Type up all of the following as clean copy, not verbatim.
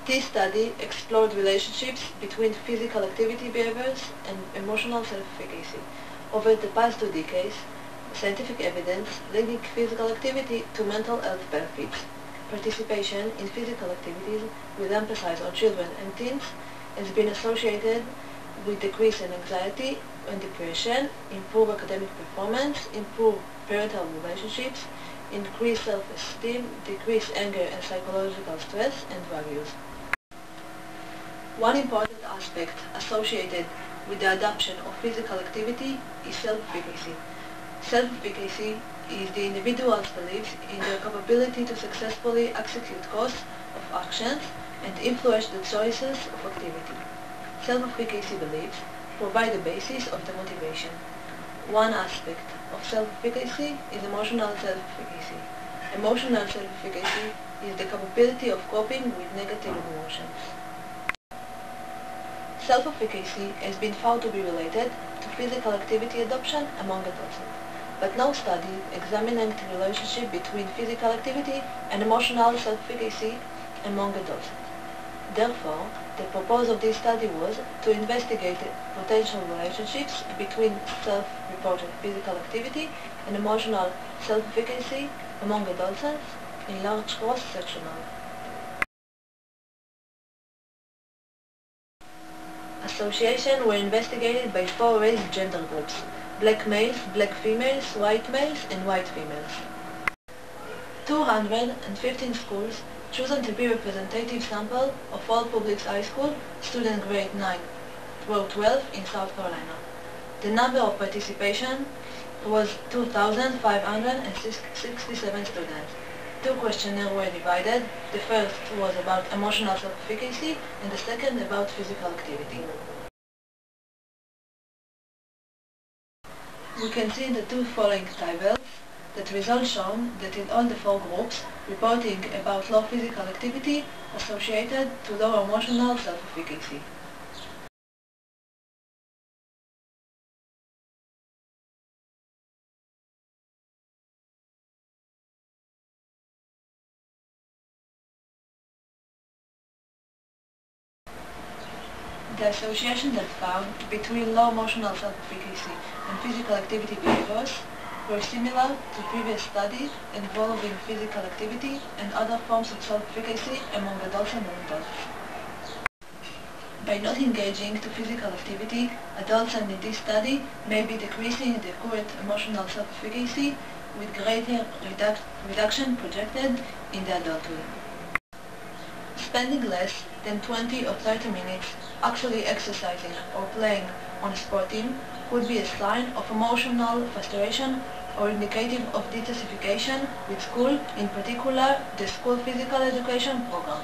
This study explored relationships between physical activity behaviors and emotional self-efficacy. Over the past 2 decades, scientific evidence linking physical activity to mental health benefits. Participation in physical activities with emphasis on children and teens has been associated with decrease in anxiety and depression, improved academic performance, improved parental relationships, increased self-esteem, decreased anger and psychological stress, and drug use. One important aspect associated with the adoption of physical activity is self-efficacy. Self-efficacy is the individual's belief in their capability to successfully execute course of actions and influence the choices of activity. Self-efficacy beliefs provide the basis of the motivation. One aspect of self-efficacy is emotional self-efficacy. Emotional self-efficacy is the capability of coping with negative emotions. Self-efficacy has been found to be related to physical activity adoption among adults, but no study examining the relationship between physical activity and emotional self-efficacy among adults. Therefore, the purpose of this study was to investigate potential relationships between self-reported physical activity and emotional self-efficacy among adolescents in large cross-sectional. Associations were investigated by 4 race gender groups: black males, black females, white males, and white females. 215 schools chosen to be representative sample of all public high school student grade 9 through 12 in South Carolina. The number of participation was 2,567 students. 2 questionnaires were divided. The first was about emotional self-efficacy and the second about physical activity. We can see in the 2 following tables that results shown that in all the 4 groups reporting about low physical activity associated to low emotional self-efficacy. The association that found between low emotional self-efficacy and physical activity behaviors were similar to previous studies involving physical activity and other forms of self-efficacy among adults and non-adults. By not engaging to physical activity, adults in this study may be decreasing the current emotional self-efficacy with greater reduction projected in the adulthood. Spending less than 20 or 30 minutes actually exercising or playing on a sport team could be a sign of emotional frustration or indicative of dissatisfaction with school, in particular the school physical education program.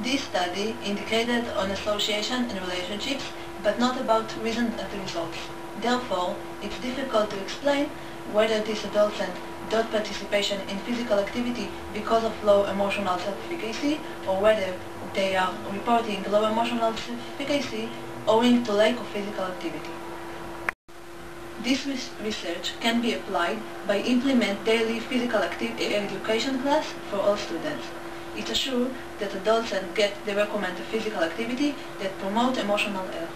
This study indicated an association and relationships, but not about reasons and results. Therefore, it's difficult to explain whether these adolescents don't participation in physical activity because of low emotional self-efficacy, or whether they are reporting low emotional self-efficacy owing to lack of physical activity. This research can be applied by implement daily physical education class for all students. It assures that adolescents get the recommended physical activity that promote emotional health.